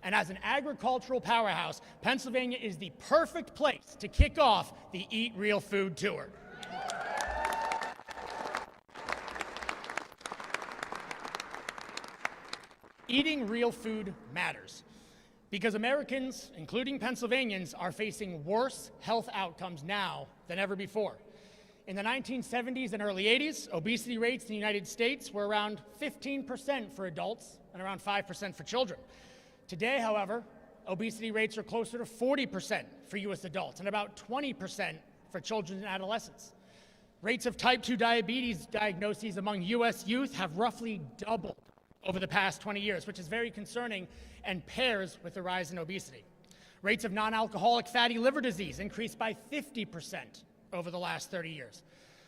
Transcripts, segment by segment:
And as an agricultural powerhouse, Pennsylvania is the perfect place to kick off the Eat Real Food Tour. Eating real food matters because Americans, including Pennsylvanians, are facing worse health outcomes now than ever before. In the 1970s and early 80s, obesity rates in the United States were around 15% for adults and around 5% for children. Today, however, obesity rates are closer to 40% for U.S. adults and about 20% for children and adolescents. Rates of type 2 diabetes diagnoses among U.S. youth have roughly doubled over the past 20 years, which is very concerning and pairs with the rise in obesity. Rates of non-alcoholic fatty liver disease increased by 50% over the last 30 years.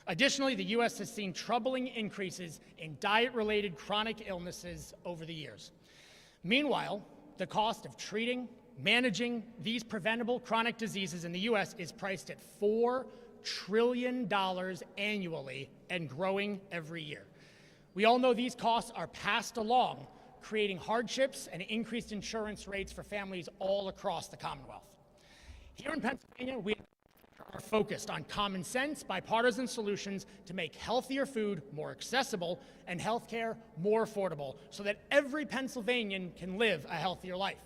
Additionally, the U.S. has seen troubling increases in diet-related chronic illnesses over the years. Meanwhile, the cost of treating, managing these preventable chronic diseases in the U.S. is priced at $4 trillion annually and growing every year. We all know these costs are passed along, creating hardships and increased insurance rates for families all across the Commonwealth. Here in Pennsylvania, we are focused on common sense, bipartisan solutions to make healthier food more accessible and healthcare more affordable so that every Pennsylvanian can live a healthier life.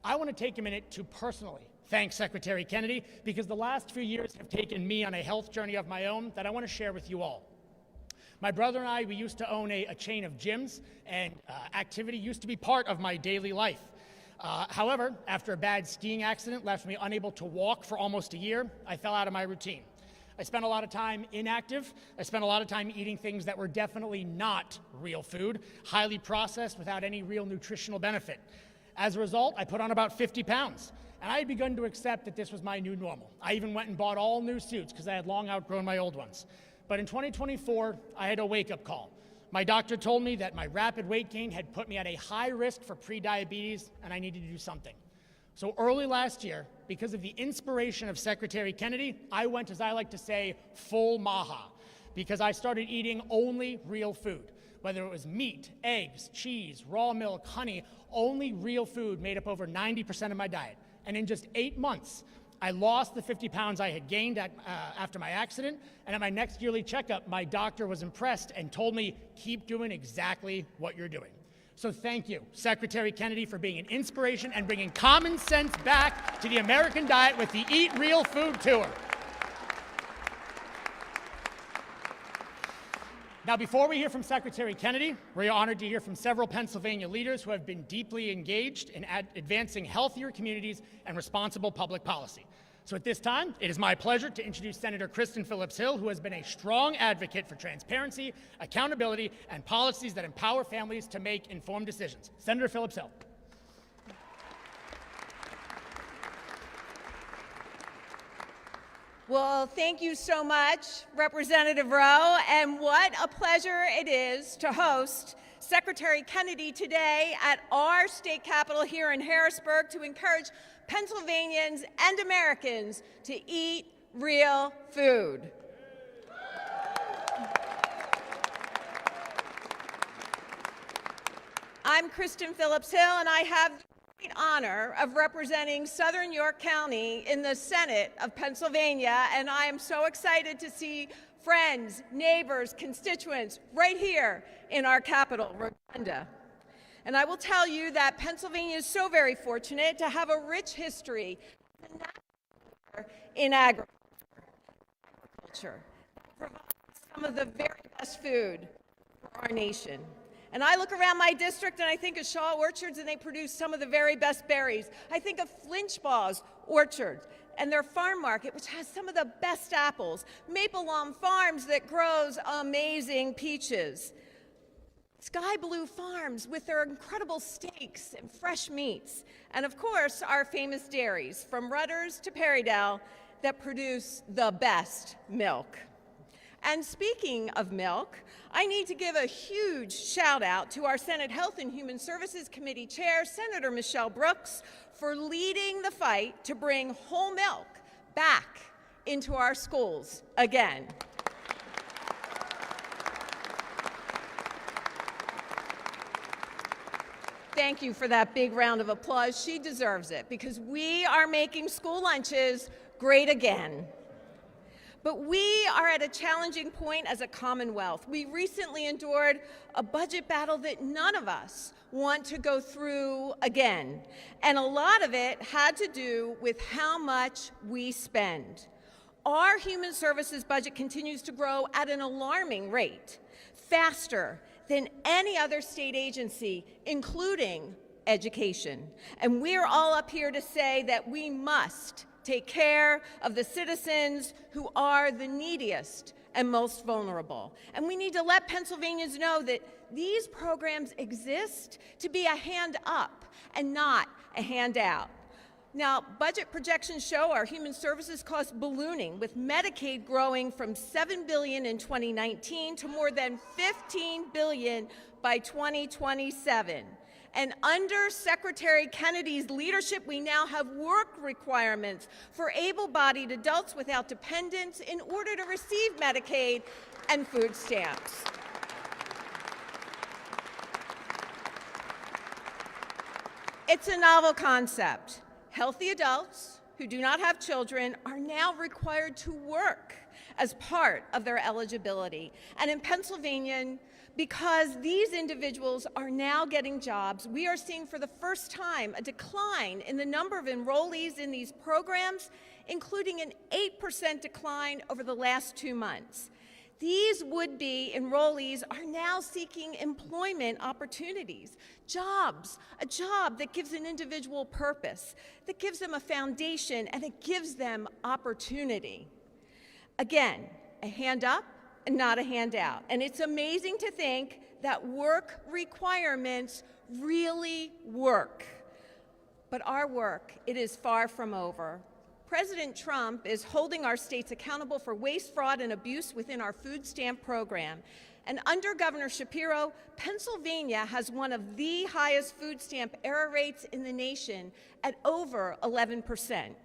I want to take a minute to personally thank Secretary Kennedy because the last few years have taken me on a health journey of my own that I want to share with you all. My brother and I, we used to own a chain of gyms, and activity used to be part of my daily life. However, after a bad skiing accident left me unable to walk for almost a year, I fell out of my routine. I spent a lot of time inactive. I spent a lot of time eating things that were definitely not real food, highly processed without any real nutritional benefit. As a result, I put on about 50 pounds, and I had begun to accept that this was my new normal. I even went and bought all new suits because I had long outgrown my old ones. But in 2024, I had a wake-up call. My doctor told me that my rapid weight gain had put me at a high risk for prediabetes, and I needed to do something. So early last year, because of the inspiration of Secretary Kennedy, I went, as I like to say, full maha, because I started eating only real food. Whether it was meat, eggs, cheese, raw milk, honey, only real food made up over 90% of my diet. And in just 8 months, I lost the 50 pounds I had gained after my accident, and at my next yearly checkup, my doctor was impressed and told me, keep doing exactly what you're doing. So thank you, Secretary Kennedy, for being an inspiration and bringing common sense back to the American diet with the Eat Real Food Tour. Now, before we hear from Secretary Kennedy, we're honored to hear from several Pennsylvania leaders who have been deeply engaged in advancing healthier communities and responsible public policy. So at this time, it is my pleasure to introduce Senator Kristen Phillips-Hill, who has been a strong advocate for transparency, accountability, and policies that empower families to make informed decisions. Senator Phillips-Hill. Well, thank you so much, Representative Rowe, and what a pleasure it is to host Secretary Kennedy today at our state capitol here in Harrisburg to encourage Pennsylvanians and Americans to eat real food. I'm Kristen Phillips-Hill, and I have the great honor of representing Southern York County in the Senate of Pennsylvania, and I am so excited to see friends, neighbors, constituents right here in our capital, Rotunda. And I will tell you that Pennsylvania is so very fortunate to have a rich history in agriculture. Provides some of the very best food for our nation. And I look around my district and I think of Shaw Orchards, and they produce some of the very best berries. I think of Flinchbaugh's Orchards and their farm market, which has some of the best apples. Maple Lawn Farms that grows amazing peaches. Sky Blue Farms with their incredible steaks and fresh meats. And of course, our famous dairies, from Rutter's to Perrydale, that produce the best milk. And speaking of milk, I need to give a huge shout out to our Senate Health and Human Services Committee Chair, Senator Michelle Brooks, for leading the fight to bring whole milk back into our schools again. Thank you for that big round of applause. She deserves it because we are making school lunches great again. But we are at a challenging point as a Commonwealth. We recently endured a budget battle that none of us want to go through again. And a lot of it had to do with how much we spend. Our human services budget continues to grow at an alarming rate, faster than any other state agency, including education. And we're all up here to say that we must take care of the citizens who are the neediest and most vulnerable. And we need to let Pennsylvanians know that these programs exist to be a hand up and not a handout. Now, budget projections show our human services costs ballooning, with Medicaid growing from $7 billion in 2019 to more than $15 billion by 2027. And under Secretary Kennedy's leadership, we now have work requirements for able-bodied adults without dependents in order to receive Medicaid and food stamps. It's a novel concept. Healthy adults who do not have children are now required to work as part of their eligibility. And in Pennsylvania, because these individuals are now getting jobs, we are seeing for the first time a decline in the number of enrollees in these programs, including an 8% decline over the last 2 months. These would-be enrollees are now seeking employment opportunities, jobs, a job that gives an individual purpose, that gives them a foundation, and it gives them opportunity. Again, a hand up and not a handout. And it's amazing to think that work requirements really work. But our work, it is far from over. President Trump is holding our states accountable for waste, fraud, and abuse within our food stamp program. And under Governor Shapiro, Pennsylvania has one of the highest food stamp error rates in the nation at over 11%.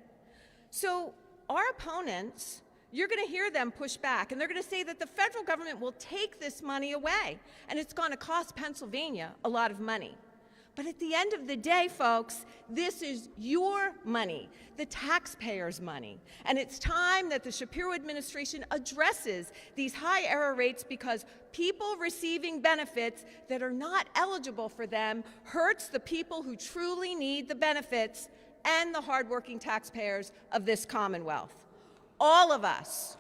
So our opponents, you're going to hear them push back, and they're going to say that the federal government will take this money away, and it's going to cost Pennsylvania a lot of money. But at the end of the day, folks, this is your money, the taxpayers' money. And it's time that the Shapiro administration addresses these high error rates, because people receiving benefits that are not eligible for them hurts the people who truly need the benefits and the hardworking taxpayers of this Commonwealth. All of us.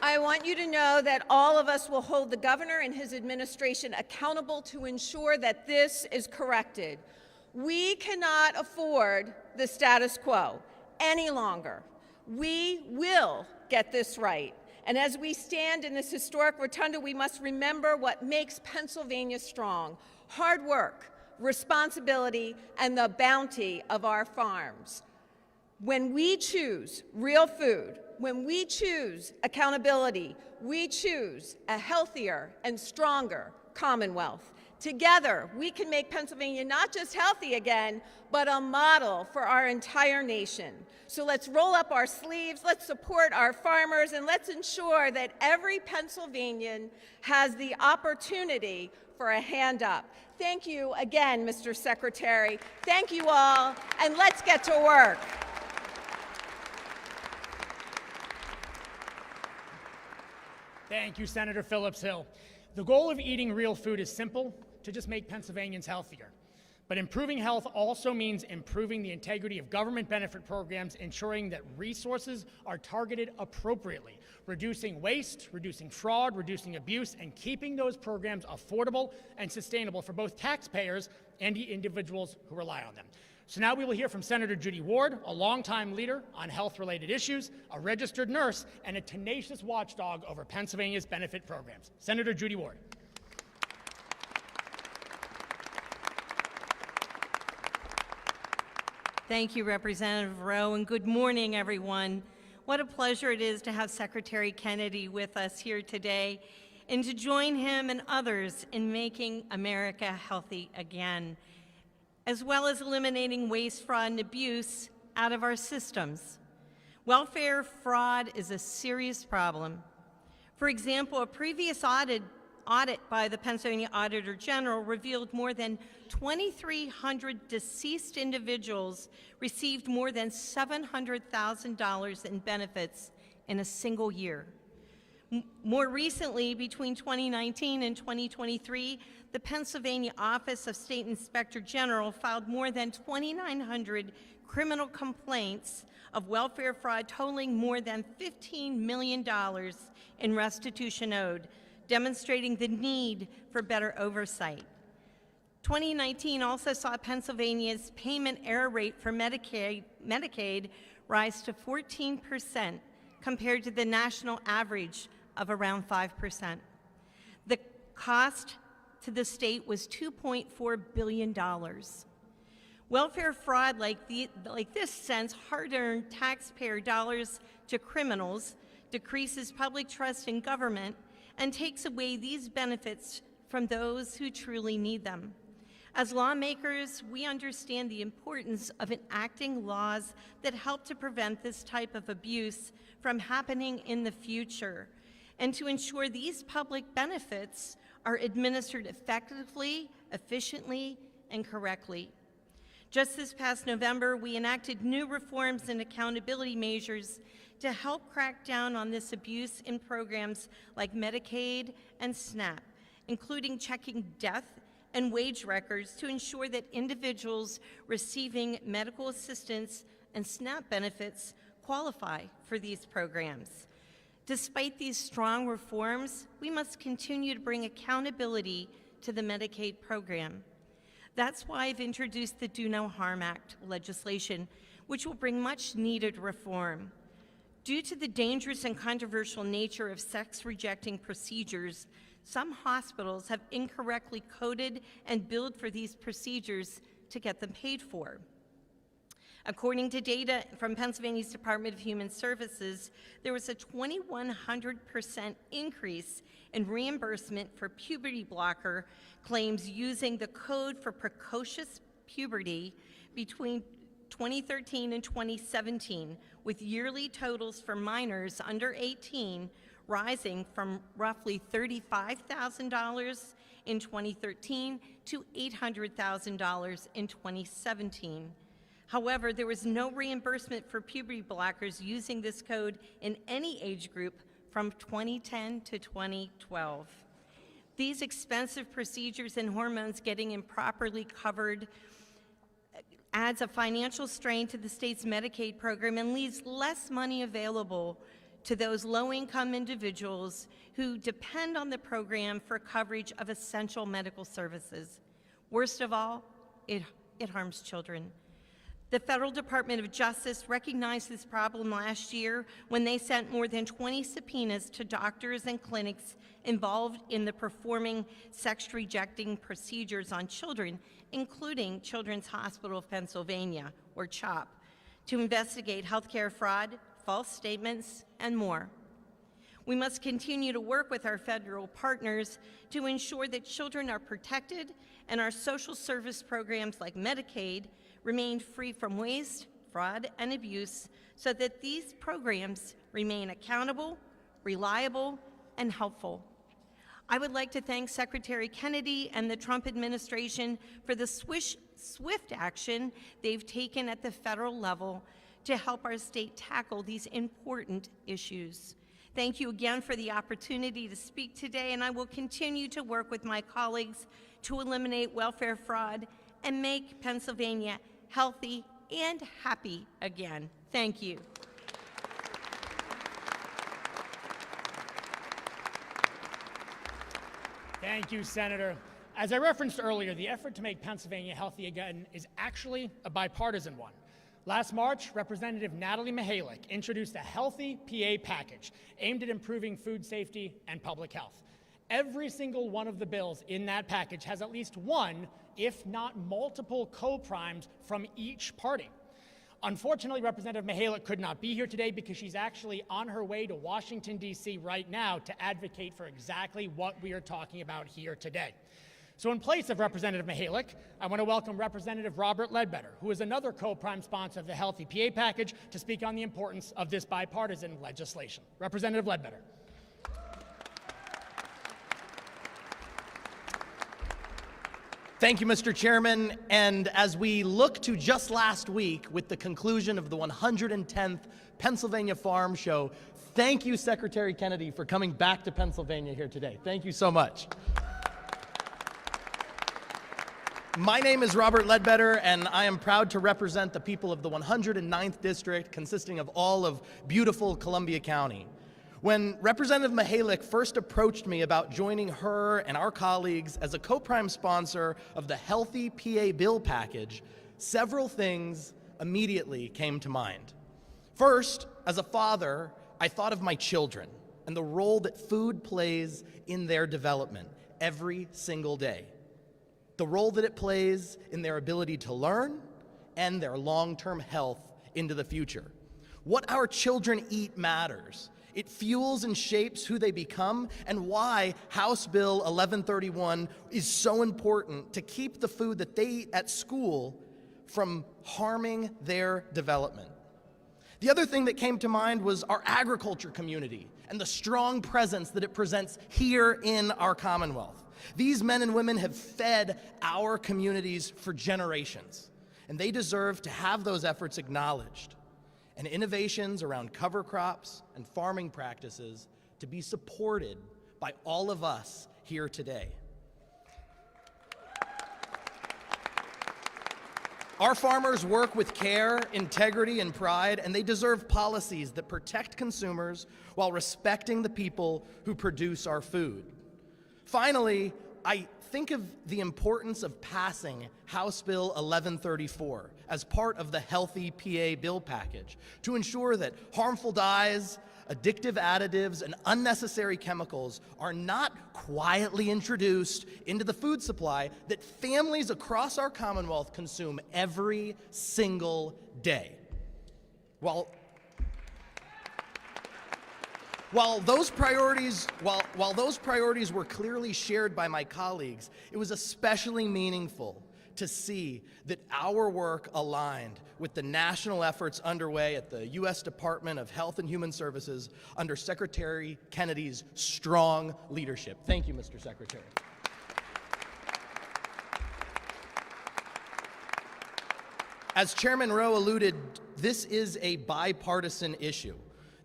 I want you to know that all of us will hold the governor and his administration accountable to ensure that this is corrected. We cannot afford the status quo any longer. We will get this right. And as we stand in this historic rotunda, we must remember what makes Pennsylvania strong: hard work, responsibility, and the bounty of our farms. When we choose real food, when we choose accountability, we choose a healthier and stronger Commonwealth. Together, we can make Pennsylvania not just healthy again, but a model for our entire nation. So let's roll up our sleeves, let's support our farmers, and let's ensure that every Pennsylvanian has the opportunity for a hand up. Thank you again, Mr. Secretary. Thank you all, and let's get to work. Thank you, Senator Phillips Hill. The goal of eating real food is simple: to just make Pennsylvanians healthier. But improving health also means improving the integrity of government benefit programs, ensuring that resources are targeted appropriately, reducing waste, reducing fraud, reducing abuse, and keeping those programs affordable and sustainable for both taxpayers and the individuals who rely on them. So now we will hear from Senator Judy Ward, a longtime leader on health-related issues, a registered nurse, and a tenacious watchdog over Pennsylvania's benefit programs. Senator Judy Ward. Thank you, Representative Rowe, and good morning, everyone. What a pleasure it is to have Secretary Kennedy with us here today and to join him and others in making America healthy again, as well as eliminating waste, fraud, and abuse out of our systems. Welfare fraud is a serious problem. For example, a previous audit by the Pennsylvania Auditor General revealed more than 2,300 deceased individuals received more than $700,000 in benefits in a single year. More recently, between 2019 and 2023, the Pennsylvania Office of State Inspector General filed more than 2,900 criminal complaints of welfare fraud totaling more than $15 million in restitution owed, demonstrating the need for better oversight. 2019 also saw Pennsylvania's payment error rate for Medicaid rise to 14% compared to the national average of around 5%. The cost to the state was $2.4 billion. Welfare fraud like this sends hard-earned taxpayer dollars to criminals, decreases public trust in government, and takes away these benefits from those who truly need them. As lawmakers, we understand the importance of enacting laws that help to prevent this type of abuse from happening in the future, and to ensure these public benefits are administered effectively, efficiently, and correctly. Just this past November, we enacted new reforms and accountability measures to help crack down on this abuse in programs like Medicaid and SNAP, including checking death and wage records to ensure that individuals receiving medical assistance and SNAP benefits qualify for these programs. Despite these strong reforms, we must continue to bring accountability to the Medicaid program. That's why I've introduced the Do No Harm Act legislation, which will bring much needed reform. Due to the dangerous and controversial nature of sex-rejecting procedures, some hospitals have incorrectly coded and billed for these procedures to get them paid for. According to data from Pennsylvania's Department of Human Services, there was a 2,100% increase in reimbursement for puberty blocker claims using the code for precocious puberty between 2013 and 2017, with yearly totals for minors under 18 rising from roughly $35,000 in 2013 to $800,000 in 2017. However, there was no reimbursement for puberty blockers using this code in any age group from 2010 to 2012. These expensive procedures and hormones getting improperly covered adds a financial strain to the state's Medicaid program and leaves less money available to those low-income individuals who depend on the program for coverage of essential medical services. Worst of all, it harms children. The Federal Department of Justice recognized this problem last year when they sent more than 20 subpoenas to doctors and clinics involved in the performing sex-rejecting procedures on children, including Children's Hospital of Pennsylvania, or CHOP, to investigate healthcare fraud, false statements, and more. We must continue to work with our federal partners to ensure that children are protected and our social service programs like Medicaid remain free from waste, fraud, and abuse so that these programs remain accountable, reliable, and helpful. I would like to thank Secretary Kennedy and the Trump administration for the swift action they've taken at the federal level to help our state tackle these important issues. Thank you again for the opportunity to speak today, and I will continue to work with my colleagues to eliminate welfare fraud and make Pennsylvania healthy and happy again. Thank you. Thank you, Senator. As I referenced earlier, the effort to make Pennsylvania healthy again is actually a bipartisan one. Last March, Representative Natalie Mihalik introduced a Healthy PA package aimed at improving food safety and public health. Every single one of the bills in that package has at least one, if not multiple, co-primes from each party. Unfortunately, Representative Mihalik could not be here today because she's actually on her way to Washington, D.C. right now to advocate for exactly what we are talking about here today. So in place of Representative Mihalik, I want to welcome Representative Robert Ledbetter, who is another co-prime sponsor of the Healthy PA package, to speak on the importance of this bipartisan legislation. Representative Ledbetter. Thank you, Mr. Chairman. And as we look to just last week with the conclusion of the 110th Pennsylvania Farm Show, thank you, Secretary Kennedy, for coming back to Pennsylvania here today. Thank you so much. My name is Robert Ledbetter, and I am proud to represent the people of the 109th District, consisting of all of beautiful Columbia County. When Representative Mihalik first approached me about joining her and our colleagues as a co-prime sponsor of the Healthy PA bill package, several things immediately came to mind. First, as a father, I thought of my children and the role that food plays in their development every single day. The role that it plays in their ability to learn and their long-term health into the future. What our children eat matters. It fuels and shapes who they become, and why House Bill 1131 is so important to keep the food that they eat at school from harming their development. The other thing that came to mind was our agriculture community and the strong presence that it presents here in our Commonwealth. These men and women have fed our communities for generations, and they deserve to have those efforts acknowledged, and innovations around cover crops and farming practices to be supported by all of us here today. Our farmers work with care, integrity, and pride, and they deserve policies that protect consumers while respecting the people who produce our food. Finally, I think of the importance of passing House Bill 1134 as part of the Healthy PA bill package to ensure that harmful dyes, addictive additives, and unnecessary chemicals are not quietly introduced into the food supply that families across our Commonwealth consume every single day. While those priorities were clearly shared by my colleagues, it was especially meaningful to see that our work aligned with the national efforts underway at the U.S. Department of Health and Human Services under Secretary Kennedy's strong leadership. Thank you, Mr. Secretary. As Chairman Rowe alluded, this is a bipartisan issue.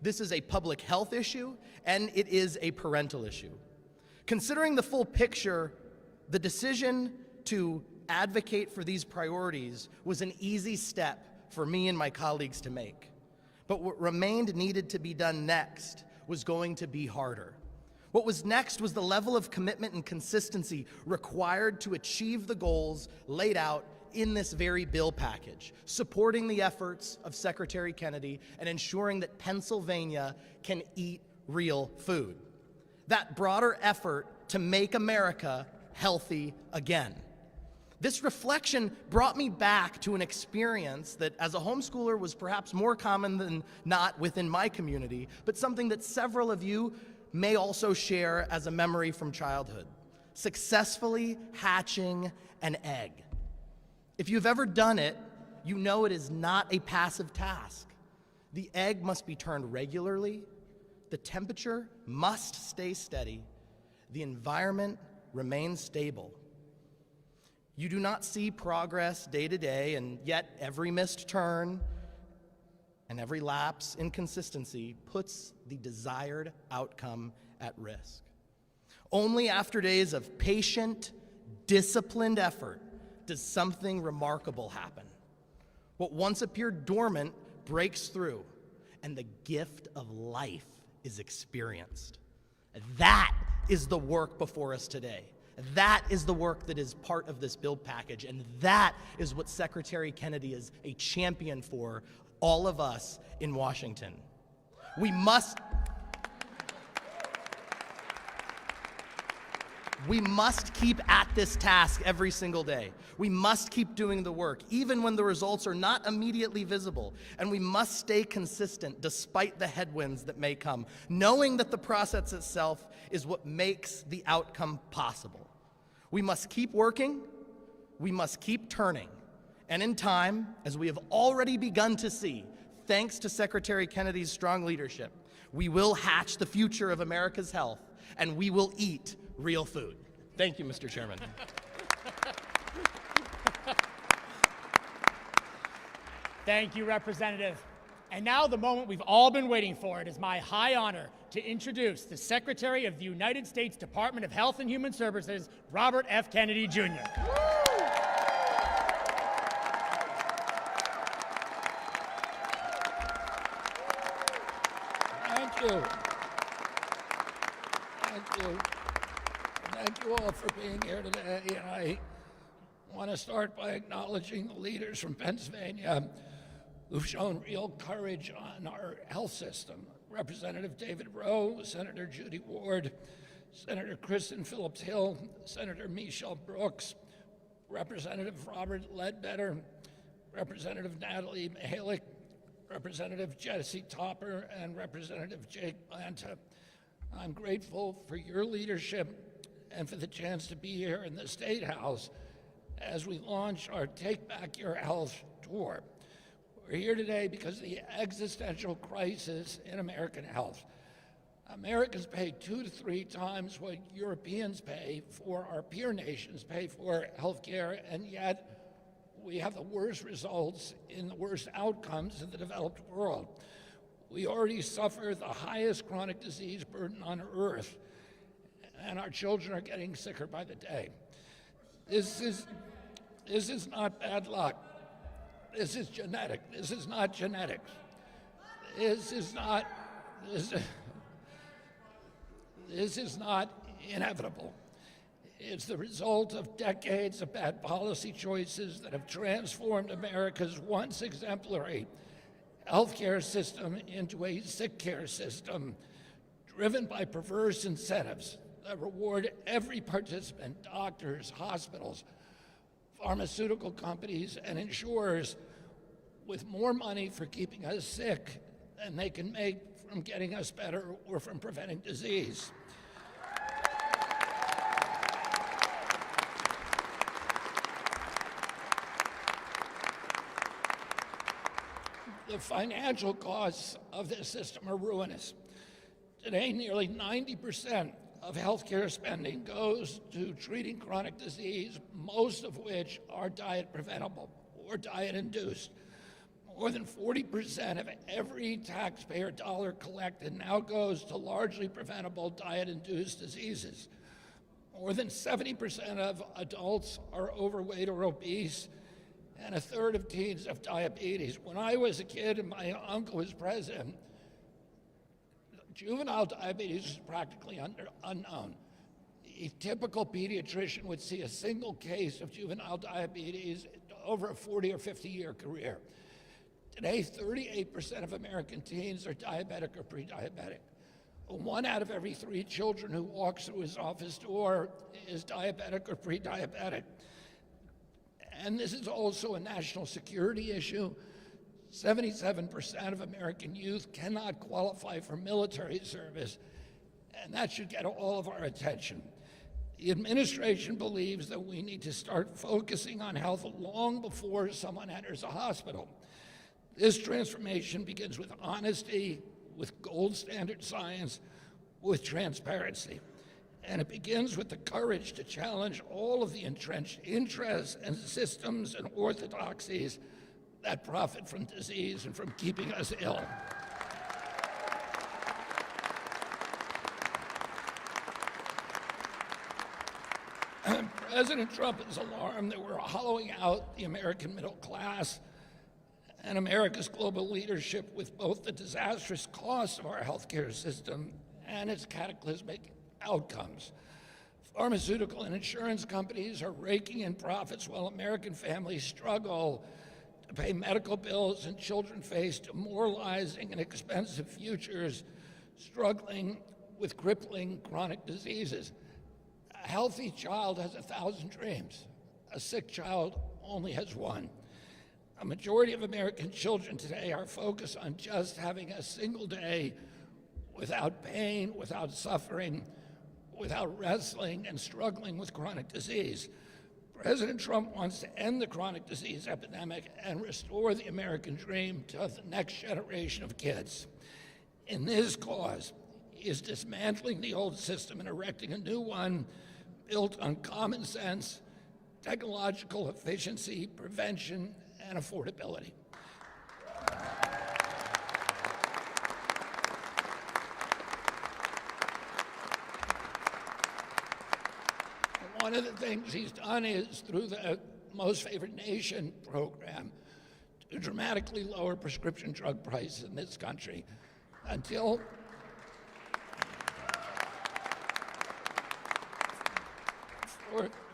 This is a public health issue, and it is a parental issue. Considering the full picture, the decision to advocate for these priorities was an easy step for me and my colleagues to make. But what remained needed to be done next was going to be harder. What was next was the level of commitment and consistency required to achieve the goals laid out in this very bill package, supporting the efforts of Secretary Kennedy and ensuring that Pennsylvania can eat real food. That broader effort to make America healthy again. This reflection brought me back to an experience that as a homeschooler was perhaps more common than not within my community, but something that several of you may also share as a memory from childhood: successfully hatching an egg. If you've ever done it, you know it is not a passive task. The egg must be turned regularly, the temperature must stay steady, the environment remains stable. You do not see progress day to day, and yet every missed turn and every lapse in consistency puts the desired outcome at risk. Only after days of patient, disciplined effort does something remarkable happen. What once appeared dormant breaks through, and the gift of life is experienced. That is the work before us today. That is the work that is part of this bill package, and that is what Secretary Kennedy is a champion for all of us in Washington. We must keep at this task every single day. We must keep doing the work, even when the results are not immediately visible. And we must stay consistent despite the headwinds that may come, knowing that the process itself is what makes the outcome possible. We must keep working, we must keep turning. And in time, as we have already begun to see, thanks to Secretary Kennedy's strong leadership, we will hatch the future of America's health, and we will eat real food. Thank you, Mr. Chairman. Thank you, Representative. And now the moment we've all been waiting for. It is my high honor to introduce the Secretary of the United States Department of Health and Human Services, Robert F. Kennedy, Jr. Thank you. Thank you. Thank you all for being here today. And I want to start by acknowledging the leaders from Pennsylvania who've shown real courage on our health system. Representative David Rowe, Senator Judy Ward, Senator Kristen Phillips Hill, Senator Michelle Brooks, Representative Robert Ledbetter, Representative Natalie Mihalik, Representative Jesse Topper, and Representative Jake Blanta. I'm grateful for your leadership and for the chance to be here in the State House as we launch our Take Back Your Health tour. We're here today because of the existential crisis in American health. Americans pay 2 to 3 times what Europeans pay for, our peer nations pay for health care, and yet we have the worst results in the worst outcomes in the developed world. We already suffer the highest chronic disease burden on earth, and our children are getting sicker by the day. This is not bad luck. This is genetic. This is not genetics. This is not inevitable. It's the result of decades of bad policy choices that have transformed America's once exemplary healthcare system into a sick care system driven by perverse incentives that reward every participant, doctors, hospitals, pharmaceutical companies, and insurers with more money for keeping us sick than they can make from getting us better or from preventing disease. The financial costs of this system are ruinous. Today, nearly 90% of healthcare spending goes to treating chronic disease, most of which are diet preventable or diet induced. More than 40% of every taxpayer dollar collected now goes to largely preventable diet-induced diseases. More than 70% of adults are overweight or obese, and a third of teens have diabetes. When I was a kid and my uncle was president, juvenile diabetes was practically unknown. A typical pediatrician would see a single case of juvenile diabetes over a 40 or 50-year career. Today, 38% of American teens are diabetic or pre-diabetic. 1 out of every 3 children who walks through his office door is diabetic or pre-diabetic. And this is also a national security issue. 77% of American youth cannot qualify for military service, and that should get all of our attention. The administration believes that we need to start focusing on health long before someone enters a hospital. This transformation begins with honesty, with gold standard science, with transparency. And it begins with the courage to challenge all of the entrenched interests and systems and orthodoxies that profit from disease and from keeping us ill. President Trump is alarmed that we're hollowing out the American middle class and America's global leadership with both the disastrous costs of our healthcare system and its cataclysmic outcomes. Pharmaceutical and insurance companies are raking in profits while American families struggle to pay medical bills and children face demoralizing and expensive futures, struggling with crippling chronic diseases. A healthy child has 1,000 dreams. A sick child only has 1. A majority of American children today are focused on just having a single day without pain, without suffering, without wrestling and struggling with chronic disease. President Trump wants to end the chronic disease epidemic and restore the American dream to the next generation of kids. In this cause, he is dismantling the old system and erecting a new one built on common sense, technological efficiency, prevention, and affordability. one of the things he's done is through the Most Favored Nation program to dramatically lower prescription drug prices in this country until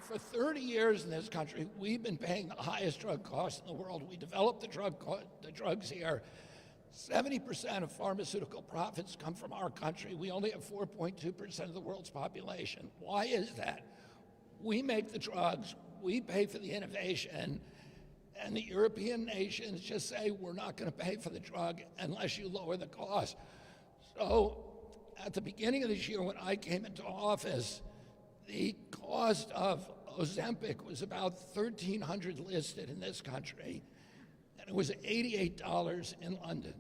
for 30 years in this country, we've been paying the highest drug costs in the world. We developed the drugs here. 70% of pharmaceutical profits come from our country. We only have 4.2% of the world's population. Why is that? We make the drugs, we pay for the innovation, and the European nations just say, we're not going to pay for the drug unless you lower the cost. So at the beginning of this year, when I came into office, the cost of Ozempic was about $1,300 listed in this country, and it was $88 in London.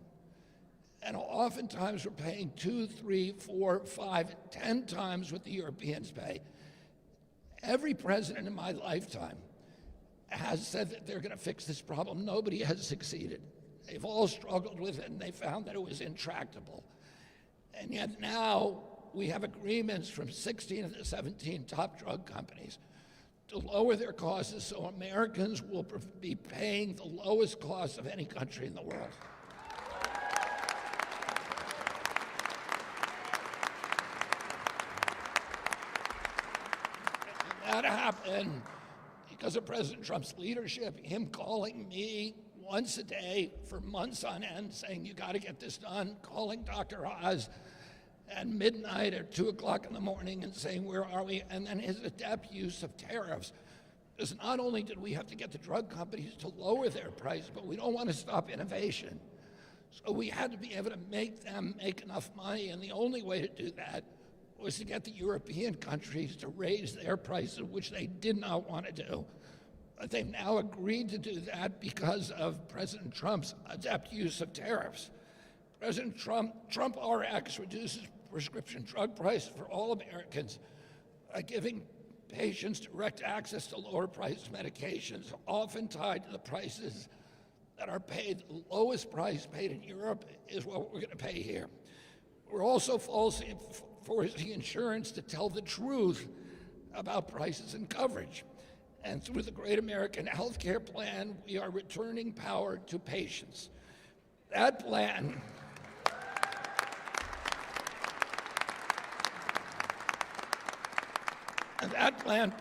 And oftentimes we're paying 2, 3, 4, 5, 10 times what the Europeans pay. Every president in my lifetime has said that they're going to fix this problem. Nobody has succeeded. They've all struggled with it, and they found that it was intractable. And yet now we have agreements from 16 of the 17 top drug companies to lower their costs so Americans will be paying the lowest cost of any country in the world. And that happened because of President Trump's leadership, him calling me once a day for months on end saying, you got to get this done, calling Dr. Oz at midnight or 2 o'clock in the morning and saying, where are we? And then his adept use of tariffs. Because not only did we have to get the drug companies to lower their price, but we don't want to stop innovation. So we had to be able to make them make enough money, and the only way to do that was to get the European countries to raise their prices, which they did not want to do. But they've now agreed to do that because of President Trump's adept use of tariffs. President Trump RX reduces prescription drug prices for all Americans by giving patients direct access to lower priced medications, often tied to the prices that are paid. The lowest price paid in Europe is what we're going to pay here. We're also forcing insurance to tell the truth about prices and coverage. And through the Great American Healthcare Plan, we are returning power to patients. That plan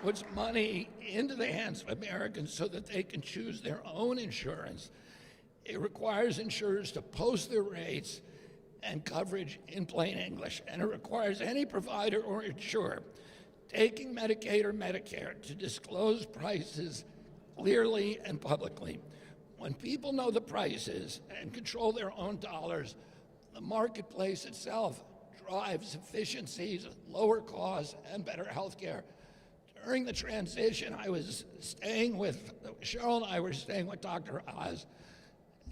puts money into the hands of Americans so that they can choose their own insurance. It requires insurers to post their rates and coverage in plain English, and it requires any provider or insurer taking Medicaid or Medicare to disclose prices clearly and publicly. When people know the prices and control their own dollars, the marketplace itself drives efficiencies, lower costs, and better health care. During the transition, Cheryl and I were staying with Dr. Oz,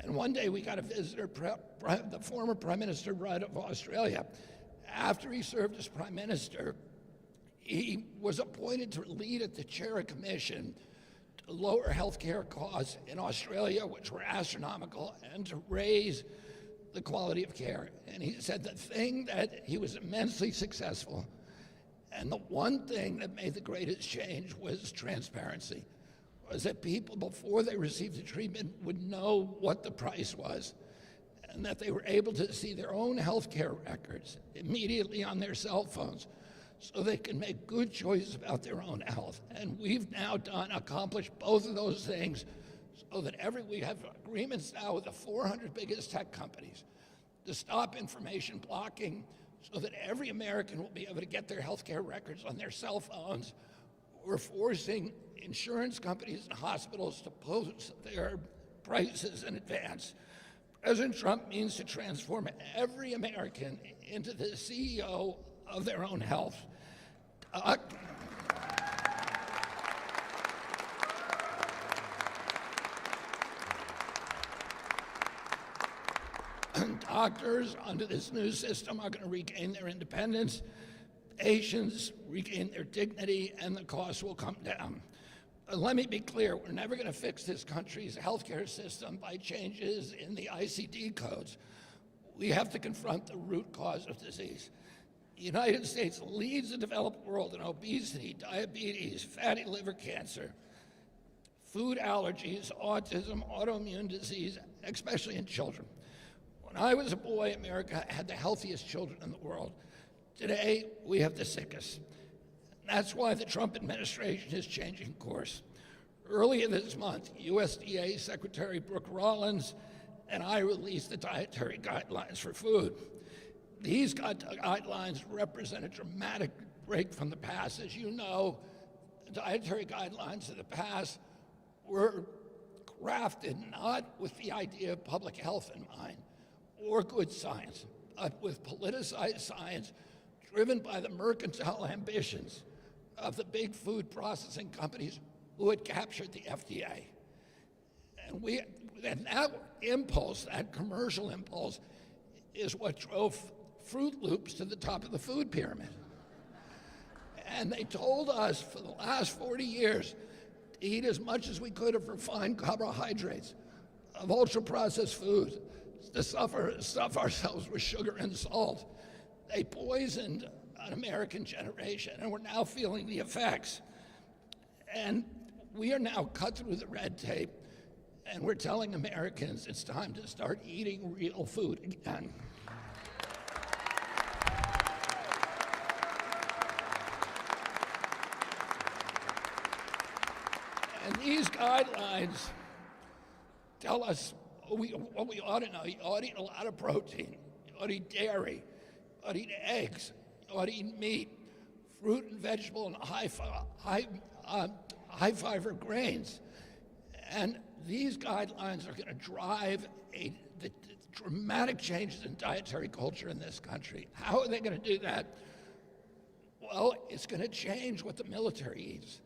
and one day we got a visitor, the former Prime Minister Rudd of Australia. After he served as Prime Minister, he was appointed to lead at the chair of commission to lower health care costs in Australia, which were astronomical, and to raise the quality of care. And he said the thing that he was immensely successful, and the one thing that made the greatest change was transparency, was that people before they received the treatment would know what the price was, and that they were able to see their own health care records immediately on their cell phones so they can make good choices about their own health. And we've now accomplished both of those things so that we have agreements now with the 400 biggest tech companies to stop information blocking so that every American will be able to get their health care records on their cell phones. We're forcing insurance companies and hospitals to post their prices in advance. President Trump means to transform every American into the CEO of their own health. Doctors under this new system are going to regain their independence, patients regain their dignity, and the costs will come down. But let me be clear, we're never going to fix this country's healthcare system by changes in the ICD codes. We have to confront the root cause of disease. The United States leads the developed world in obesity, diabetes, fatty liver cancer, food allergies, autism, autoimmune disease, especially in children. When I was a boy, America had the healthiest children in the world. Today, we have the sickest. That's why the Trump administration is changing course. Earlier this month, USDA Secretary Brooke Rollins and I released the dietary guidelines for food. These guidelines represent a dramatic break from the past. As you know, the dietary guidelines of the past were crafted not with the idea of public health in mind or good science, but with politicized science driven by the mercantile ambitions of the big food processing companies who had captured the FDA. And that impulse, that commercial impulse, is what drove Fruit Loops to the top of the food pyramid. And they told us for the last 40 years to eat as much as we could of refined carbohydrates, of ultra-processed foods, to stuff ourselves with sugar and salt. They poisoned an American generation, and we're now feeling the effects. And we are now cut through the red tape, and we're telling Americans it's time to start eating real food again. And these guidelines tell us what we ought to know. You ought to eat a lot of protein. You ought to eat dairy. You ought to eat eggs. You ought to eat meat, fruit and vegetable, and high fiber grains. And these guidelines are going to drive the dramatic changes in dietary culture in this country. How are they going to do that? Well, it's going to change what the military eats.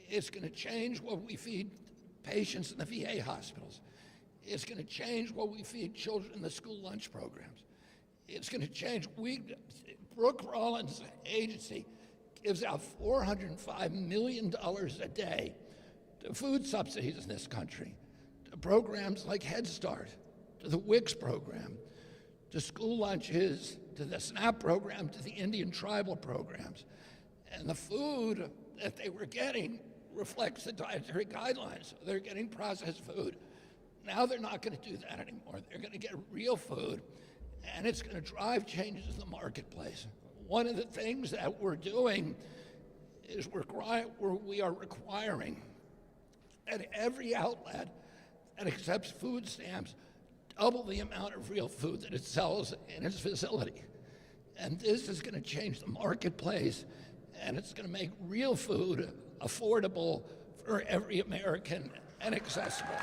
It's going to change what we feed patients in the VA hospitals. It's going to change what we feed children in the school lunch programs. It's going to change. Brooke Rollins' agency gives out $405 million a day to food subsidies in this country, to programs like Head Start, to the WICS program, to school lunches, to the SNAP program, to the Indian tribal programs. And the food that they were getting reflects the dietary guidelines. They're getting processed food. Now they're not going to do that anymore. They're going to get real food, and it's going to drive changes in the marketplace. One of the things that we're doing is we are requiring at every outlet that accepts food stamps double the amount of real food that it sells in its facility. And this is going to change the marketplace, and it's going to make real food affordable for every American and accessible.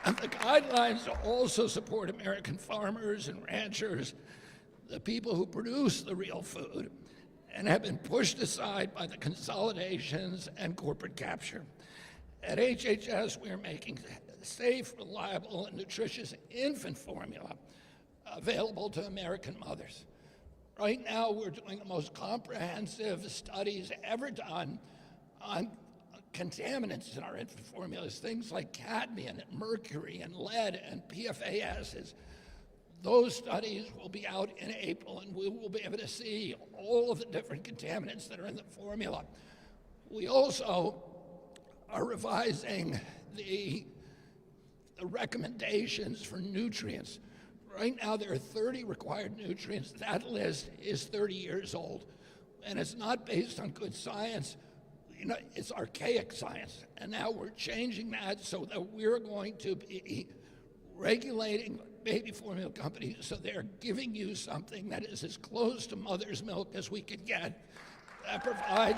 And the guidelines also support American farmers and ranchers, the people who produce the real food, and have been pushed aside by the consolidations and corporate capture. At HHS, we are making safe, reliable, and nutritious infant formula available to American mothers. Right now, we're doing the most comprehensive studies ever done on contaminants in our infant formulas, things like cadmium and mercury and lead and PFA acids. Those studies will be out in April, and we will be able to see all of the different contaminants that are in the formula. We also are revising the recommendations for nutrients. Right now, there are 30 required nutrients. That list is 30 years old, and it's not based on good science. It's archaic science, and now we're changing that so that we're going to be regulating baby formula companies so they're giving you something that is as close to mother's milk as we could get. That provide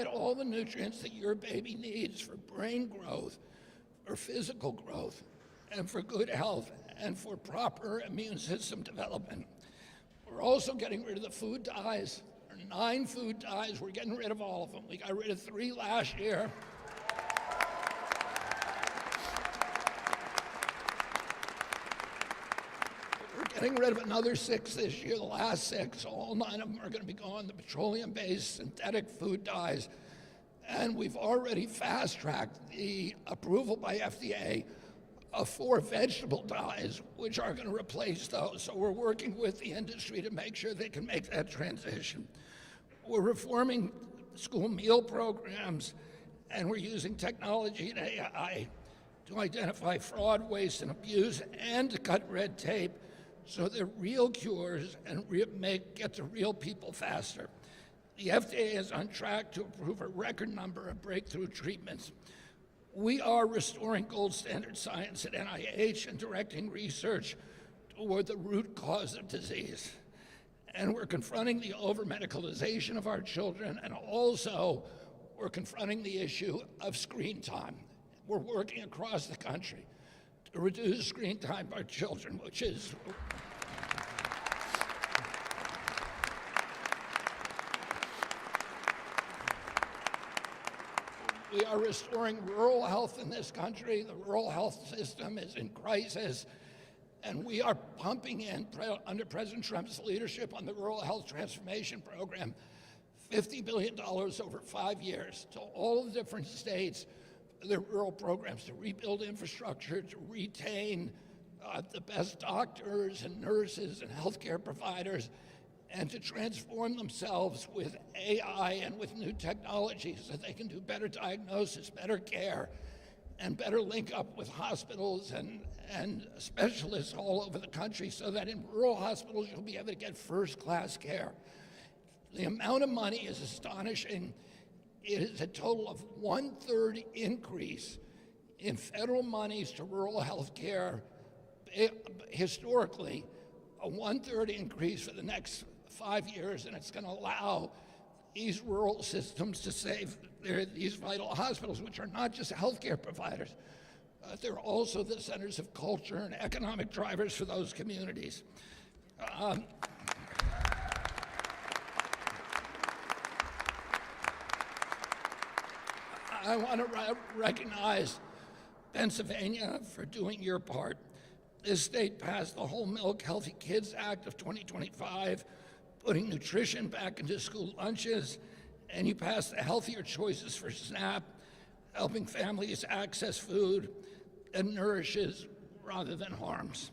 all the nutrients that your baby needs for brain growth, for physical growth, and for good health, and for proper immune system development. We're also getting rid of the food dyes. There are 9 food dyes. We're getting rid of all of them. We got rid of 3 last year. We're getting rid of another 6 this year. The last 6, all 9 of them are going to be going to petroleum-based synthetic food dyes. And we've already fast-tracked the approval by FDA of 4 vegetable dyes, which are going to replace those. So we're working with the industry to make sure they can make that transition. We're reforming school meal programs, and we're using technology and AI to identify fraud, waste, and abuse, and to cut red tape so that real cures and get to real people faster. The FDA is on track to approve a record number of breakthrough treatments. We are restoring gold standard science at NIH and directing research toward the root cause of disease. And we're confronting the over-medicalization of our children, and also we're confronting the issue of screen time. We're working across the country to reduce screen time by children, which is we are restoring rural health in this country. The rural health system is in crisis, and we are pumping in, under President Trump's leadership on the Rural Health Transformation Program, $50 billion over 5 years to all the different states, their rural programs to rebuild infrastructure, to retain the best doctors and nurses and healthcare providers, and to transform themselves with AI and with new technologies so they can do better diagnosis, better care, and better link up with hospitals and specialists all over the country so that in rural hospitals you'll be able to get first-class care. The amount of money is astonishing. It is a total of 1/3 increase in federal monies to rural health care, historically, a 1/3 increase for the next 5 years, and it's going to allow these rural systems to save these vital hospitals, which are not just healthcare providers, they're also the centers of culture and economic drivers for those communities. I want to recognize Pennsylvania for doing your part. This state passed the Whole Milk Healthy Kids Act of 2025, putting nutrition back into school lunches, and you passed the Healthier Choices for SNAP, helping families access food that nourishes rather than harms.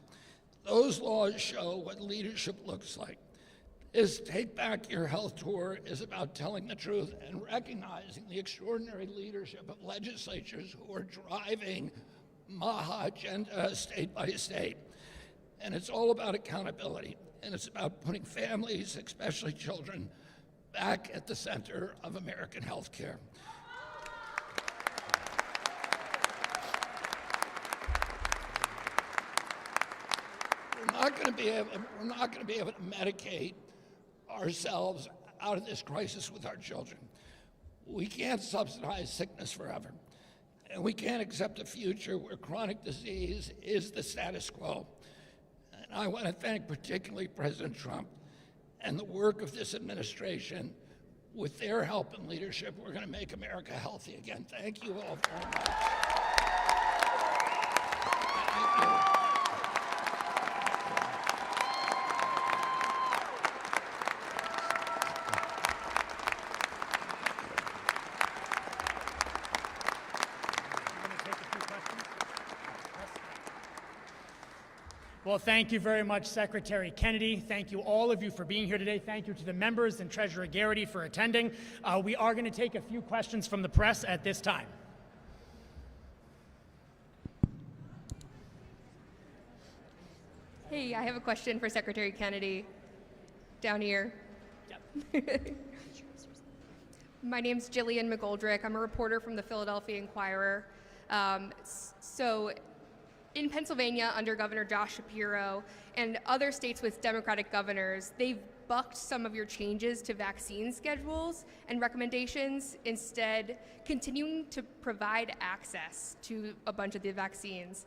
Those laws show what leadership looks like. This Take Back Your Health tour is about telling the truth and recognizing the extraordinary leadership of legislatures who are driving MAHA agenda state by state. And it's all about accountability, and it's about putting families, especially children, back at the center of American health care. We're not going to be able to medicate ourselves out of this crisis with our children. We can't subsidize sickness forever. And we can't accept a future where chronic disease is the status quo. And I want to thank particularly President Trump and the work of this administration. With their help and leadership, we're going to make America healthy again. Thank you all very much. Thank you. Well, thank you very much, Secretary Kennedy. Thank you, all of you, for being here today. Thank you to the members and Treasurer Garrity for attending. We are going to take a few questions from the press at this time. Hey, I have a question for Secretary Kennedy. Down here. Yep. My name's Jillian McGoldrick. I'm a reporter from the Philadelphia Inquirer. In Pennsylvania, under Governor Josh Shapiro and other states with Democratic governors, they've bucked some of your changes to vaccine schedules and recommendations, instead continuing to provide access to a bunch of the vaccines.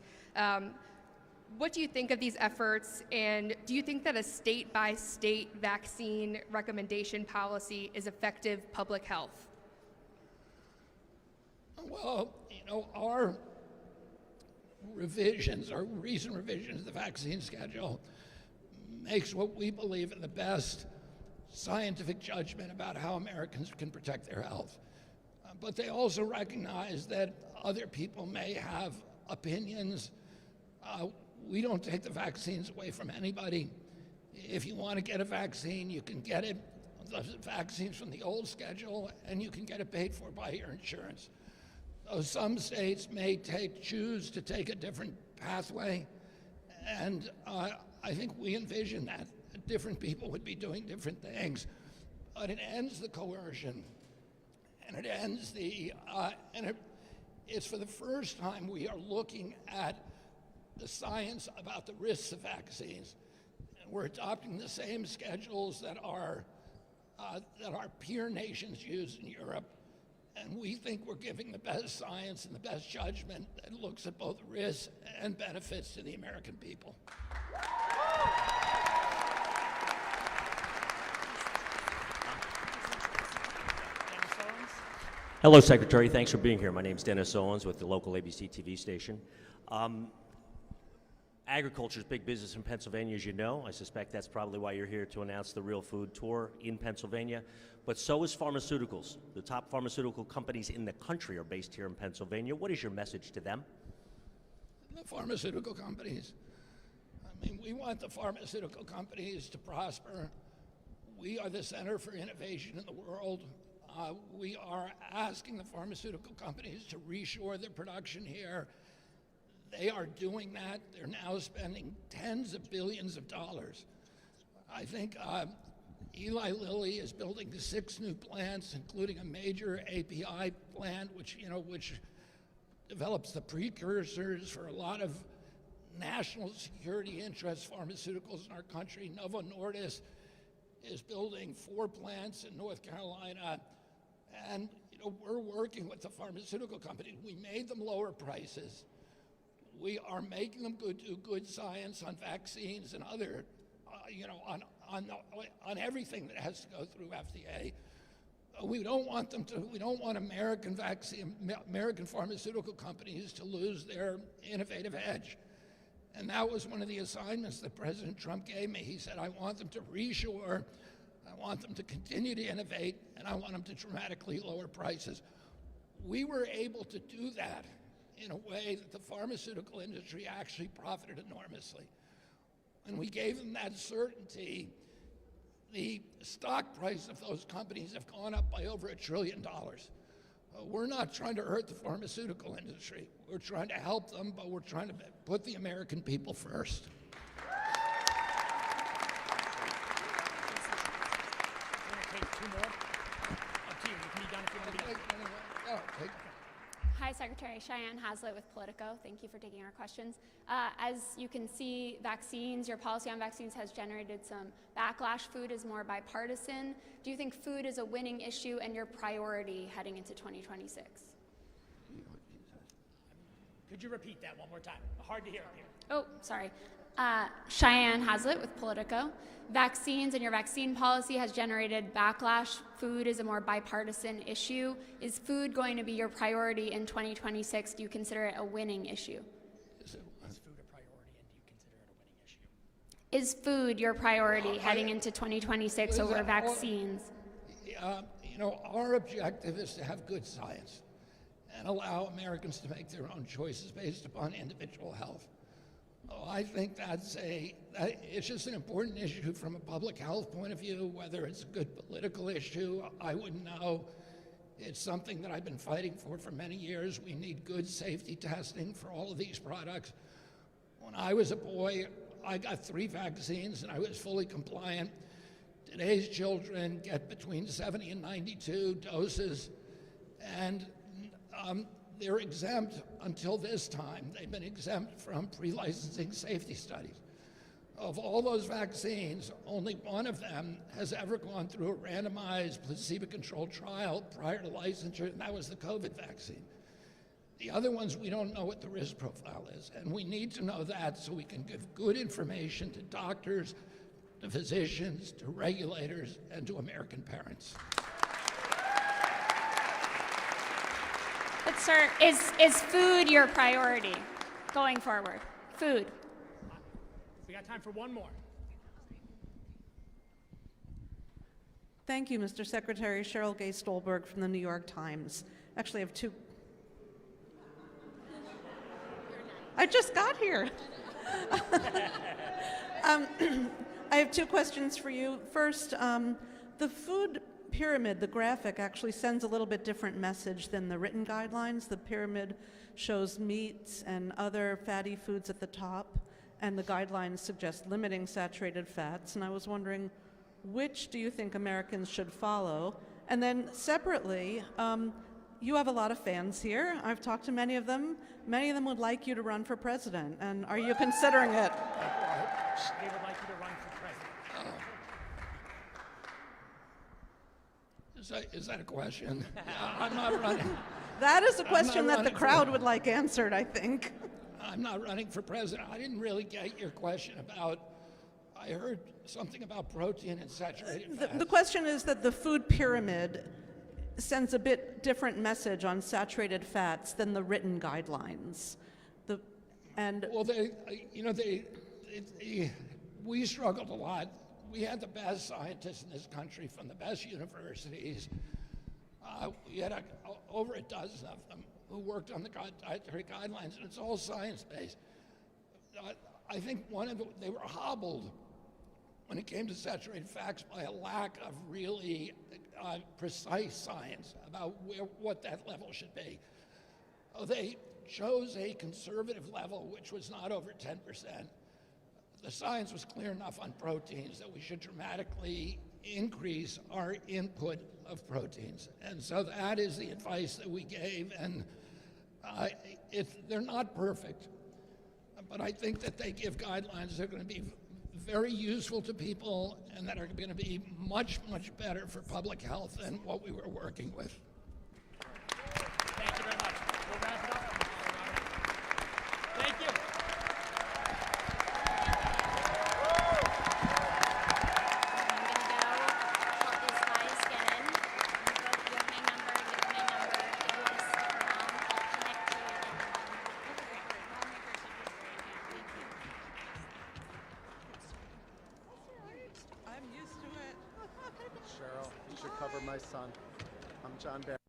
What do you think of these efforts, and do you think that a state-by-state vaccine recommendation policy is effective public health? Well, our recent revisions of the vaccine schedule makes what we believe are the best scientific judgment about how Americans can protect their health. But they also recognize that other people may have opinions. We don't take the vaccines away from anybody. If you want to get a vaccine, you can get it, the vaccines from the old schedule, and you can get it paid for by your insurance. So some states may choose to take a different pathway, and I think we envision that different people would be doing different things, but it ends the coercion, and it ends it's for the first time we are looking at the science about the risks of vaccines. And we're adopting the same schedules that our peer nations use in Europe. And we think we're giving the best science and the best judgment that looks at both risks and benefits to the American people. Hello, Secretary. Thanks for being here. My name is Dennis Owens with the local ABC TV station. Agriculture is big business in Pennsylvania, as you know. I suspect that's probably why you're here to announce the Real Food Tour in Pennsylvania. But so is pharmaceuticals. The top pharmaceutical companies in the country are based here in Pennsylvania. What is your message to them? The pharmaceutical companies. I mean, we want the pharmaceutical companies to prosper. We are the center for innovation in the world. We are asking the pharmaceutical companies to reshore their production here. They are doing that. They're now spending tens of billions of dollars. I think Eli Lilly is building 6 new plants, including a major API plant, which develops the precursors for a lot of national security interest pharmaceuticals in our country. Novo Nordisk is building 4 plants in North Carolina. And we're working with the pharmaceutical companies. We made them lower prices. We are making them do good science on vaccines and other, on everything that has to go through FDA. We don't want American pharmaceutical companies to lose their innovative edge. And that was one of the assignments that President Trump gave me. He said, I want them to reshore, I want them to continue to innovate, and I want them to dramatically lower prices. We were able to do that in a way that the pharmaceutical industry actually profited enormously. And we gave them that certainty. The stock price of those companies have gone up by over $1 trillion. We're not trying to hurt the pharmaceutical industry. We're trying to help them, but we're trying to put the American people first. Hi, Secretary Cheyenne Hazlitt with Politico. Thank you for taking our questions. As you can see, your policy on vaccines has generated some backlash. Food is more bipartisan. Do you think food is a winning issue and your priority heading into 2026? Could you repeat that one more time? Hard to hear up here. Oh, sorry. Cheyenne Hazlitt with Politico. Vaccines and your vaccine policy has generated backlash. Food is a more bipartisan issue. Is food going to be your priority in 2026? Do you consider it a winning issue? Is food a priority, and do you consider it a winning issue? Is food your priority heading into 2026 over vaccines? Our objective is to have good science and allow Americans to make their own choices based upon individual health. I think it's just an important issue from a public health point of view. Whether it's a good political issue, I wouldn't know. It's something that I've been fighting for many years. We need good safety testing for all of these products. When I was a boy, I got 3 vaccines and I was fully compliant. Today's children get between 70 and 92 doses, and they're exempt until this time. They've been exempt from pre-licensing safety studies. Of all those vaccines, only one of them has ever gone through a randomized placebo-controlled trial prior to licensure, and that was the COVID vaccine. The other ones, we don't know what the risk profile is, and we need to know that so we can give good information to doctors, to physicians, to regulators, and to American parents. But sir, is food your priority going forward? Food. We got time for one more. Thank you, Mr. Secretary. Cheryl Gay Stolberg from the New York Times. Actually, I have two. I just got here. I have two questions for you. First, the food pyramid, the graphic, actually sends a little bit different message than the written guidelines. The pyramid shows meats and other fatty foods at the top, and the guidelines suggest limiting saturated fats. And I was wondering, which do you think Americans should follow? And then separately, you have a lot of fans here. I've talked to many of them. Many of them would like you to run for president. And are you considering it? They would like you to run for president. Is that a question? I'm not running. That is a question that the running crowd for- would like answered, I think. I'm not running for president. I didn't really get your question about, I heard something about protein and saturated fats. The question is that the food pyramid sends a bit different message on saturated fats than the written guidelines. Well, we struggled a lot. We had the best scientists in this country from the best universities. We had over a dozen of them who worked on the dietary guidelines, and it's all science-based. I think they were hobbled when it came to saturated fats by a lack of really precise science about what that level should be. They chose a conservative level, which was not over 10%. The science was clear enough on proteins that we should dramatically increase our input of proteins. And so that is the advice that we gave. And they're not perfect, but I think that they give guidelines that are going to be very useful to people and that are going to be much, much better for public health than what we were working with. Thank you very much. We'll wrap it up. Thank you. I'm used to it. Cheryl, you should cover my son. I'm John Barry.